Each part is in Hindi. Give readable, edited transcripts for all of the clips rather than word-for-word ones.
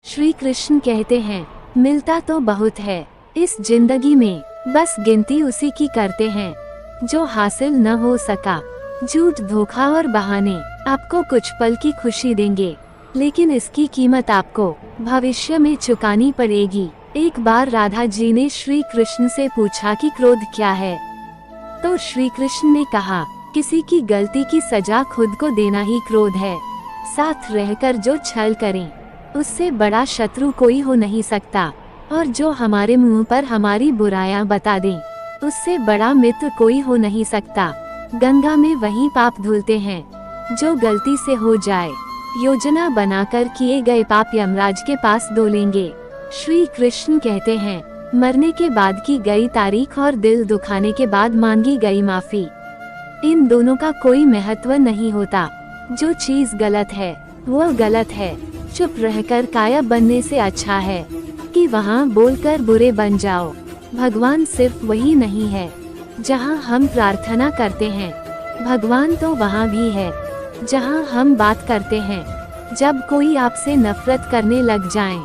श्री कृष्ण कहते हैं, मिलता तो बहुत है इस जिंदगी में, बस गिनती उसी की करते हैं जो हासिल न हो सका। झूठ, धोखा और बहाने आपको कुछ पल की खुशी देंगे, लेकिन इसकी कीमत आपको भविष्य में चुकानी पड़ेगी। एक बार राधा जी ने श्री कृष्ण से पूछा कि क्रोध क्या है, तो श्री कृष्ण ने कहा, किसी की गलती की सजा खुद को देना ही क्रोध है। साथ रहकर जो छल करें, उससे बड़ा शत्रु कोई हो नहीं सकता, और जो हमारे मुंह पर हमारी बुराइयां बता दें, उससे बड़ा मित्र कोई हो नहीं सकता। गंगा में वही पाप धुलते हैं जो गलती से हो जाए। योजना बनाकर किए गए पाप यमराज के पास धुलेंगे। श्री कृष्ण कहते हैं, मरने के बाद की गई तारीख और दिल दुखाने के बाद मांगी गई माफी, इन दोनों का कोई महत्व नहीं होता। जो चीज गलत है वो गलत है। चुप रहकर काया बनने से अच्छा है कि वहाँ बोलकर बुरे बन जाओ। भगवान सिर्फ वही नहीं है जहाँ हम प्रार्थना करते हैं, भगवान तो वहाँ भी है जहाँ हम बात करते हैं। जब कोई आपसे नफरत करने लग जाए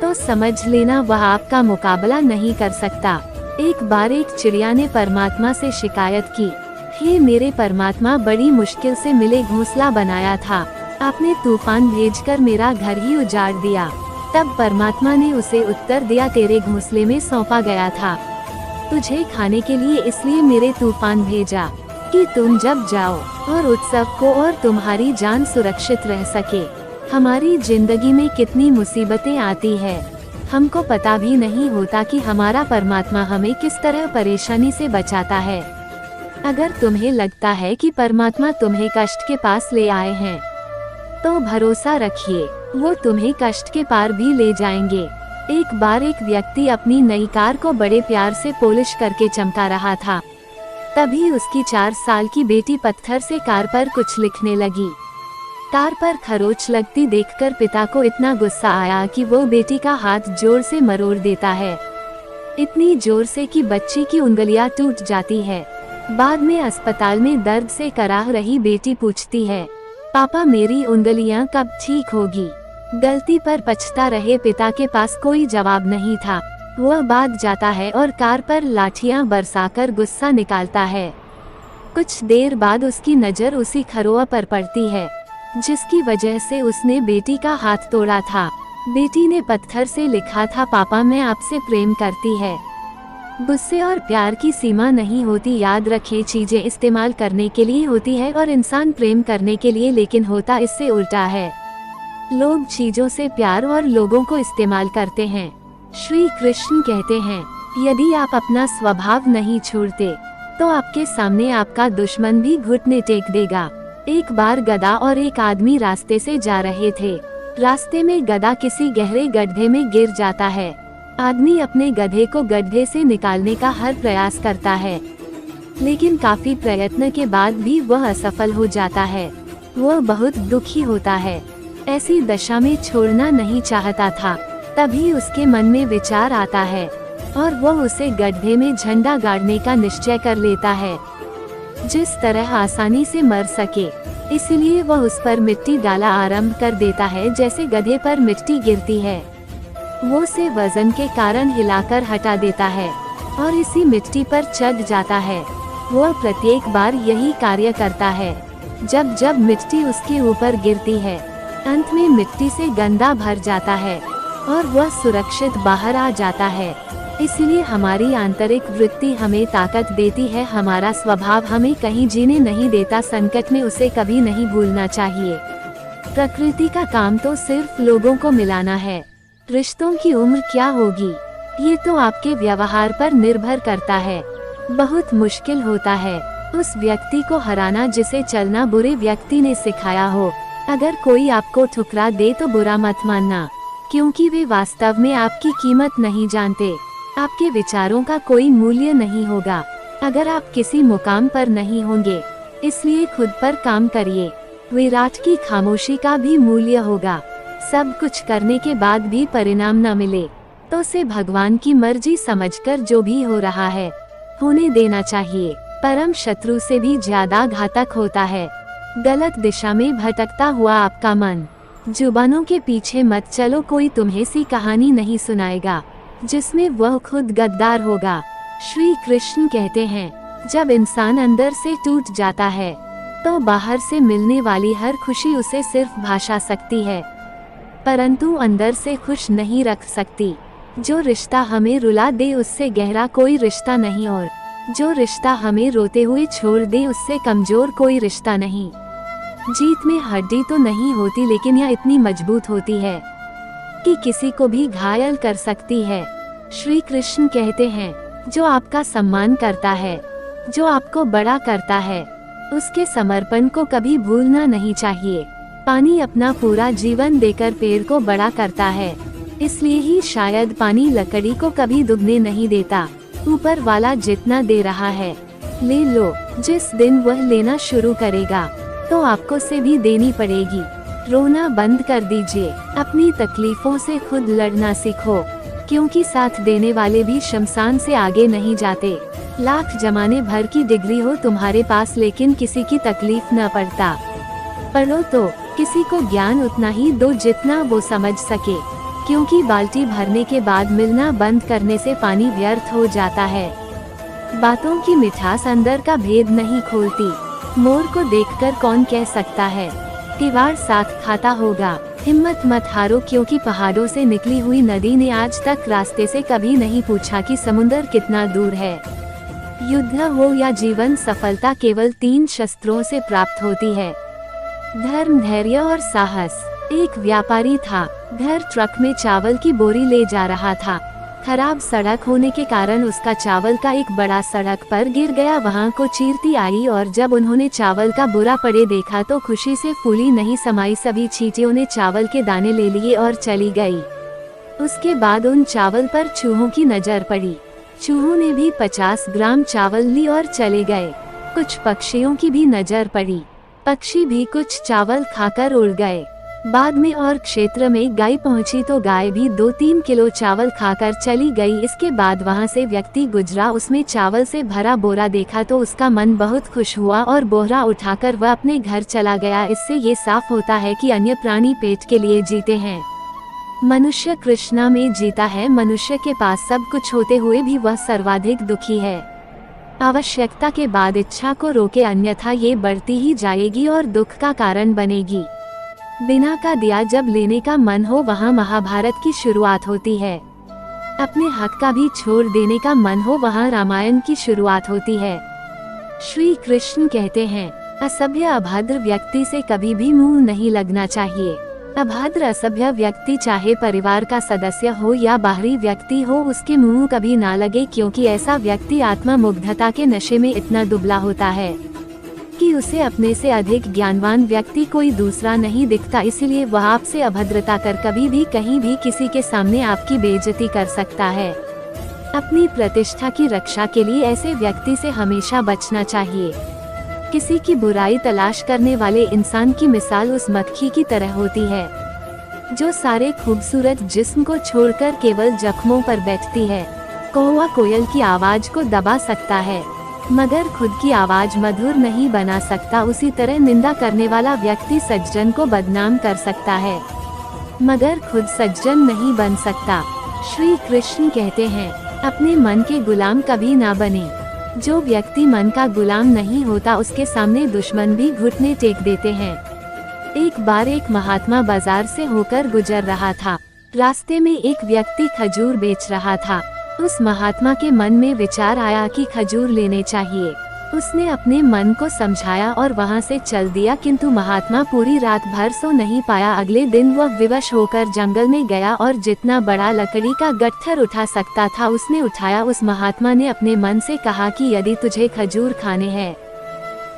तो समझ लेना वह आपका मुकाबला नहीं कर सकता। एक बार एक चिड़िया ने परमात्मा से शिकायत की, हे मेरे परमात्मा, बड़ी मुश्किल से मिले घोंसला बनाया था, आपने तूफान भेजकर मेरा घर ही उजाड़ दिया। तब परमात्मा ने उसे उत्तर दिया, तेरे घोंसले में सौंपा गया था तुझे खाने के लिए, इसलिए मेरे तूफान भेजा कि तुम जब जाओ और उत्सव को और तुम्हारी जान सुरक्षित रह सके। हमारी जिंदगी में कितनी मुसीबतें आती है, हमको पता भी नहीं होता कि हमारा परमात्मा हमें किस तरह परेशानी से बचाता है। अगर तुम्हें लगता है कि परमात्मा तुम्हें कष्ट के पास ले आए हैं, तो भरोसा रखिए वो तुम्हें कष्ट के पार भी ले जाएंगे। एक बार एक व्यक्ति अपनी नई कार को बड़े प्यार से पॉलिश करके चमका रहा था। तभी उसकी 4 साल की बेटी पत्थर से कार पर कुछ लिखने लगी। कार पर खरोंच लगती देखकर पिता को इतना गुस्सा आया कि वो बेटी का हाथ जोर से मरोड़ देता है, इतनी जोर से कि बच्ची की उंगलियां टूट जाती है। बाद में अस्पताल में दर्द से कराह रही बेटी पूछती है, पापा मेरी उंगलियां कब ठीक होगी। गलती पर पछता रहे पिता के पास कोई जवाब नहीं था। वह भाग जाता है और कार पर लाठियां बरसाकर गुस्सा निकालता है। कुछ देर बाद उसकी नज़र उसी खरोआ पर पड़ती है जिसकी वजह से उसने बेटी का हाथ तोड़ा था। बेटी ने पत्थर से लिखा था, पापा मैं आपसे प्रेम करती है। गुस्से और प्यार की सीमा नहीं होती, याद रखें, चीजें इस्तेमाल करने के लिए होती है और इंसान प्रेम करने के लिए, लेकिन होता इससे उल्टा है। लोग चीजों से प्यार और लोगों को इस्तेमाल करते हैं। श्री कृष्ण कहते हैं, यदि आप अपना स्वभाव नहीं छोड़ते तो आपके सामने आपका दुश्मन भी घुटने टेक देगा। एक बार गधा और एक आदमी रास्ते से जा रहे थे। रास्ते में गधा किसी गहरे गड्ढे में गिर जाता है। आदमी अपने गधे को गड्ढे से निकालने का हर प्रयास करता है, लेकिन काफी प्रयत्न के बाद भी वह असफल हो जाता है। वह बहुत दुखी होता है, ऐसी दशा में छोड़ना नहीं चाहता था। तभी उसके मन में विचार आता है और वह उसे गड्ढे में झंडा गाड़ने का निश्चय कर लेता है, जिस तरह आसानी से मर सके। इसलिए वह उस पर मिट्टी डाला आरंभ कर देता है। जैसे गधे पर मिट्टी गिरती है, वो उसे वजन के कारण हिलाकर हटा देता है और इसी मिट्टी पर चढ़ जाता है। वह प्रत्येक बार यही कार्य करता है। जब जब मिट्टी उसके ऊपर गिरती है, अंत में मिट्टी से गंदा भर जाता है और वह सुरक्षित बाहर आ जाता है। इसलिए हमारी आंतरिक वृत्ति हमें ताकत देती है, हमारा स्वभाव हमें कहीं जीने नहीं देता। संकट में उसे कभी नहीं भूलना चाहिए। प्रकृति का काम तो सिर्फ लोगों को मिलाना है, रिश्तों की उम्र क्या होगी ये तो आपके व्यवहार पर निर्भर करता है। बहुत मुश्किल होता है उस व्यक्ति को हराना जिसे चलना बुरे व्यक्ति ने सिखाया हो। अगर कोई आपको ठुकरा दे तो बुरा मत मानना, क्योंकि वे वास्तव में आपकी कीमत नहीं जानते। आपके विचारों का कोई मूल्य नहीं होगा अगर आप किसी मुकाम पर नहीं होंगे। इसलिए खुद पर काम करिए। विराट की खामोशी का भी मूल्य होगा। सब कुछ करने के बाद भी परिणाम न मिले तो उसे भगवान की मर्जी समझकर जो भी हो रहा है होने देना चाहिए। परम शत्रु से भी ज्यादा घातक होता है गलत दिशा में भटकता हुआ आपका मन। जुबानों के पीछे मत चलो, कोई तुम्हें सी कहानी नहीं सुनाएगा जिसमें वह खुद गद्दार होगा। श्री कृष्ण कहते हैं, जब इंसान अंदर से टूट जाता है तो बाहर से मिलने वाली हर खुशी उसे सिर्फ भाषा सकती है, परंतु अंदर से खुश नहीं रख सकती। जो रिश्ता हमें रुला दे उससे गहरा कोई रिश्ता नहीं, और जो रिश्ता हमें रोते हुए छोड़ दे उससे कमजोर कोई रिश्ता नहीं। जीत में हड्डी तो नहीं होती, लेकिन यह इतनी मजबूत होती है कि किसी को भी घायल कर सकती है। श्री कृष्ण कहते हैं, जो आपका सम्मान करता है, जो आपको बड़ा करता है, उसके समर्पण को कभी भूलना नहीं चाहिए। पानी अपना पूरा जीवन देकर पेड़ को बड़ा करता है, इसलिए ही शायद पानी लकड़ी को कभी दुबने नहीं देता। ऊपर वाला जितना दे रहा है ले लो, जिस दिन वह लेना शुरू करेगा तो आपको से भी देनी पड़ेगी। रोना बंद कर दीजिए, अपनी तकलीफों से खुद लड़ना सीखो, क्योंकि साथ देने वाले भी शमशान से आगे नहीं जाते। लाख जमाने भर की डिग्री हो तुम्हारे पास, लेकिन किसी की तकलीफ न पड़ता पढ़ो तो किसी को ज्ञान उतना ही दो जितना वो समझ सके, क्योंकि बाल्टी भरने के बाद मिलना बंद करने से पानी व्यर्थ हो जाता है। बातों की मिठास अंदर का भेद नहीं खोलती। मोर को देखकर कौन कह सकता है दीवार साथ खाता होगा। हिम्मत मत हारो, क्योंकि पहाड़ों से निकली हुई नदी ने आज तक रास्ते से कभी नहीं पूछा कि समुद्र कितना दूर है। युद्ध हो या जीवन, सफलता केवल 3 शस्त्रों से प्राप्त होती है, धर्म, धैर्य और साहस। एक व्यापारी था, घर ट्रक में चावल की बोरी ले जा रहा था। खराब सड़क होने के कारण उसका चावल का एक बड़ा सड़क पर गिर गया। वहां को चीरती आई और जब उन्होंने चावल का बुरा पड़े देखा तो खुशी से फूली नहीं समाई। सभी चींटियों ने चावल के दाने ले लिए और चली गई। उसके बाद उन चावल पर चूहों की नजर पड़ी। चूहों ने भी 50 ग्राम चावल ली और चले गए। कुछ पक्षियों की भी नजर पड़ी, पक्षी भी कुछ चावल खाकर उड़ गए। बाद में और क्षेत्र में गाय पहुंची तो गाय भी 2-3 किलो चावल खाकर चली गई। इसके बाद वहां से व्यक्ति गुजरा, उसमें चावल से भरा बोरा देखा तो उसका मन बहुत खुश हुआ और बोरा उठाकर वह अपने घर चला गया। इससे ये साफ होता है कि अन्य प्राणी पेट के लिए जीते हैं, मनुष्य कृष्णा में जीता है। मनुष्य के पास सब कुछ होते हुए भी वह सर्वाधिक दुखी है। आवश्यकता के बाद इच्छा को रोके, अन्यथा ये बढ़ती ही जाएगी और दुख का कारण बनेगी। बिना का दिया जब लेने का मन हो, वहाँ महाभारत की शुरुआत होती है। अपने हक का भी छोड़ देने का मन हो, वहाँ रामायण की शुरुआत होती है। श्री कृष्ण कहते हैं, असभ्य अभद्र व्यक्ति से कभी भी मुंह नहीं लगना चाहिए। अभद्र असभ्य व्यक्ति चाहे परिवार का सदस्य हो या बाहरी व्यक्ति हो, उसके मुंह कभी ना लगे, क्योंकि ऐसा व्यक्ति आत्मा मुग्धता के नशे में इतना दुबला होता है कि उसे अपने से अधिक ज्ञानवान व्यक्ति कोई दूसरा नहीं दिखता। इसीलिए वह आपसे अभद्रता कर कभी भी कहीं भी किसी के सामने आपकी बेइज्जती कर सकता है। अपनी प्रतिष्ठा की रक्षा के लिए ऐसे व्यक्ति से हमेशा बचना चाहिए। किसी की बुराई तलाश करने वाले इंसान की मिसाल उस मक्खी की तरह होती है जो सारे खूबसूरत जिस्म को छोड़कर केवल जख्मों पर बैठती है। कौवा कोयल की आवाज को दबा सकता है, मगर खुद की आवाज मधुर नहीं बना सकता। उसी तरह निंदा करने वाला व्यक्ति सज्जन को बदनाम कर सकता है, मगर खुद सज्जन नहीं बन सकता। श्री कृष्ण कहते हैं, अपने मन के गुलाम कभी ना बने। जो व्यक्ति मन का गुलाम नहीं होता, उसके सामने दुश्मन भी घुटने टेक देते हैं। एक बार एक महात्मा बाजार से होकर गुजर रहा था। रास्ते में एक व्यक्ति खजूर बेच रहा था। उस महात्मा के मन में विचार आया कि खजूर लेने चाहिए। उसने अपने मन को समझाया और वहां से चल दिया, किंतु महात्मा पूरी रात भर सो नहीं पाया। अगले दिन वह विवश होकर जंगल में गया और जितना बड़ा लकड़ी का गट्ठर उठा सकता था उसने उठाया। उस महात्मा ने अपने मन से कहा कि यदि तुझे खजूर खाने हैं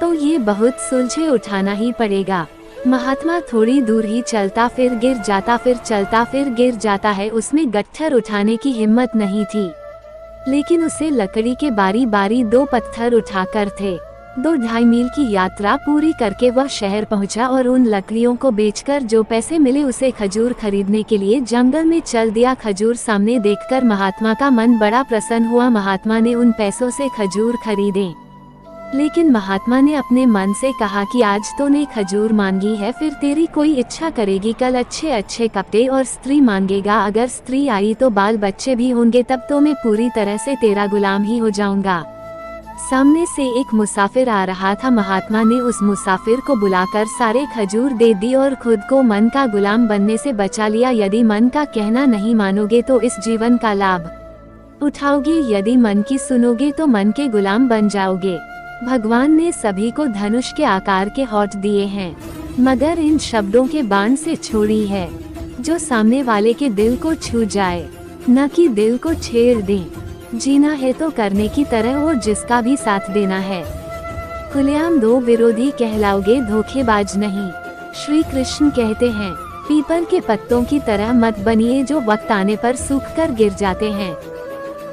तो ये बहुत सुलझे उठाना ही पड़ेगा। महात्मा थोड़ी दूर ही चलता फिर गिर जाता, फिर चलता फिर गिर जाता है। उसमें गट्ठर उठाने की हिम्मत नहीं थी, लेकिन उसे लकड़ी के बारी बारी 2 पत्थर उठाकर थे। 2-2.5 मील की यात्रा पूरी करके वह शहर पहुंचा और उन लकड़ियों को बेचकर जो पैसे मिले उसे खजूर खरीदने के लिए जंगल में चल दिया। खजूर सामने देखकर महात्मा का मन बड़ा प्रसन्न हुआ। महात्मा ने उन पैसों से खजूर खरीदे। लेकिन महात्मा ने अपने मन से कहा कि आज तूने खजूर मांगी है, फिर तेरी कोई इच्छा करेगी, कल अच्छे अच्छे कपड़े और स्त्री मांगेगा, अगर स्त्री आई तो बाल बच्चे भी होंगे, तब तो मैं पूरी तरह से तेरा गुलाम ही हो जाऊंगा। सामने से एक मुसाफिर आ रहा था। महात्मा ने उस मुसाफिर को बुलाकर सारे खजूर दे दी और खुद को मन का गुलाम बनने से बचा लिया। यदि मन का कहना नहीं मानोगे तो इस जीवन का लाभ उठाओगे, यदि मन की सुनोगे तो मन के गुलाम बन जाओगे। भगवान ने सभी को धनुष के आकार के होंठ दिए हैं, मगर इन शब्दों के बाण से छोड़ी है जो सामने वाले के दिल को छू जाए, न कि दिल को छेड़ दे। जीना है तो करने की तरह और जिसका भी साथ देना है। खुलेआम दो विरोधी कहलाओगे, धोखेबाज नहीं। श्री कृष्ण कहते हैं, पीपल के पत्तों की तरह मत बनिए जो वक्त आने पर सूख कर गिर जाते हैं।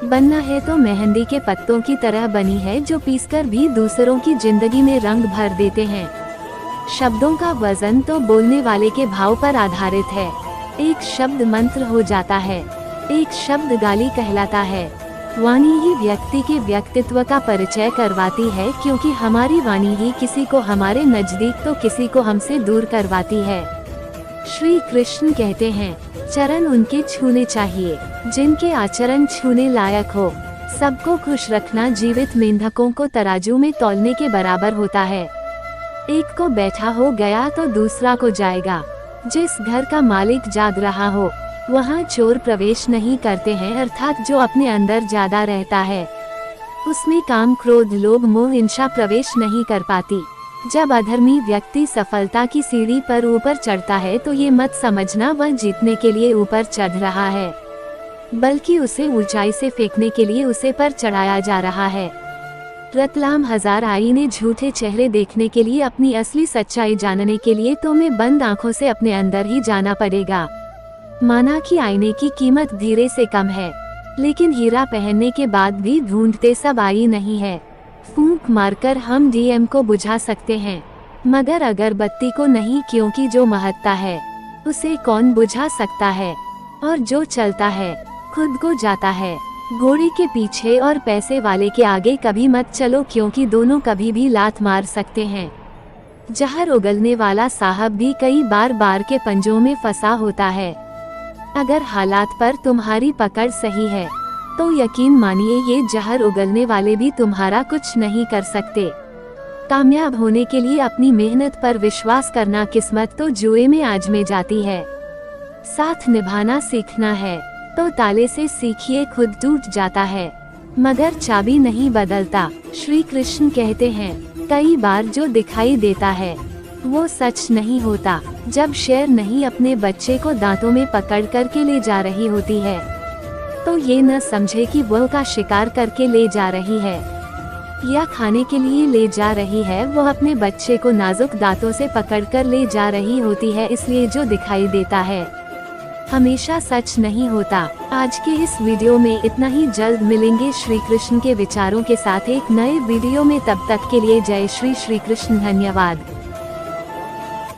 बनना है तो मेहंदी के पत्तों की तरह बनी है जो पीसकर भी दूसरों की जिंदगी में रंग भर देते हैं। शब्दों का वजन तो बोलने वाले के भाव पर आधारित है। एक शब्द मंत्र हो जाता है, एक शब्द गाली कहलाता है। वाणी ही व्यक्ति के व्यक्तित्व का परिचय करवाती है, क्योंकि हमारी वाणी ही किसी को हमारे नजदीक तो किसी को हमसे दूर करवाती है। श्री कृष्ण कहते हैं, चरण उनके छूने चाहिए जिनके आचरण छूने लायक हो। सबको खुश रखना जीवित मेंढकों को तराजू में तौलने के बराबर होता है। एक को बैठा हो गया तो दूसरा को जाएगा। जिस घर का मालिक जाग रहा हो वहाँ चोर प्रवेश नहीं करते हैं, अर्थात जो अपने अंदर ज्यादा रहता है उसमें काम, क्रोध, लोभ, मोह, हिंसा प्रवेश नहीं कर पाती। जब अधर्मी व्यक्ति सफलता की सीढ़ी पर ऊपर चढ़ता है तो ये मत समझना वह जीतने के लिए ऊपर चढ़ रहा है, बल्कि उसे ऊंचाई से फेंकने के लिए उसे पर चढ़ाया जा रहा है। रतलाम हजार आई ने झूठे चेहरे देखने के लिए, अपनी असली सच्चाई जानने के लिए तुम्हें बंद आंखों से अपने अंदर ही जाना पड़ेगा। माना कि आईने की कीमत धीरे से कम है, लेकिन हीरा पहनने के बाद भी ढूंढते सब आई नहीं है। फूंक मारकर हम डीएम को बुझा सकते हैं, मगर अगरबत्ती को नहीं, क्योंकि जो महत्ता है उसे कौन बुझा सकता है। और जो चलता है खुद को जाता है। घोड़े के पीछे और पैसे वाले के आगे कभी मत चलो, क्योंकि दोनों कभी भी लात मार सकते हैं। जहर उगलने वाला साहब भी कई बार के पंजों में फंसा होता है। अगर हालात पर तुम्हारी पकड़ सही है तो यकीन मानिए ये जहर उगलने वाले भी तुम्हारा कुछ नहीं कर सकते। कामयाब होने के लिए अपनी मेहनत पर विश्वास करना, किस्मत तो जुए में आजमे जाती है। साथ निभाना सीखना है तो ताले से सीखिए, खुद टूट जाता है मगर चाबी नहीं बदलता। श्री कृष्ण कहते हैं, कई बार जो दिखाई देता है वो सच नहीं होता। जब शेर नहीं अपने बच्चे को दांतों में पकड़ करके ले जा रही होती है तो ये न समझे कि वह का शिकार करके ले जा रही है या खाने के लिए ले जा रही है। वह अपने बच्चे को नाजुक दांतों से पकड़कर ले जा रही होती है। इसलिए जो दिखाई देता है हमेशा सच नहीं होता। आज के इस वीडियो में इतना ही। जल्द मिलेंगे श्री कृष्ण के विचारों के साथ एक नए वीडियो में। तब तक के लिए जय श्री कृष्ण। धन्यवाद।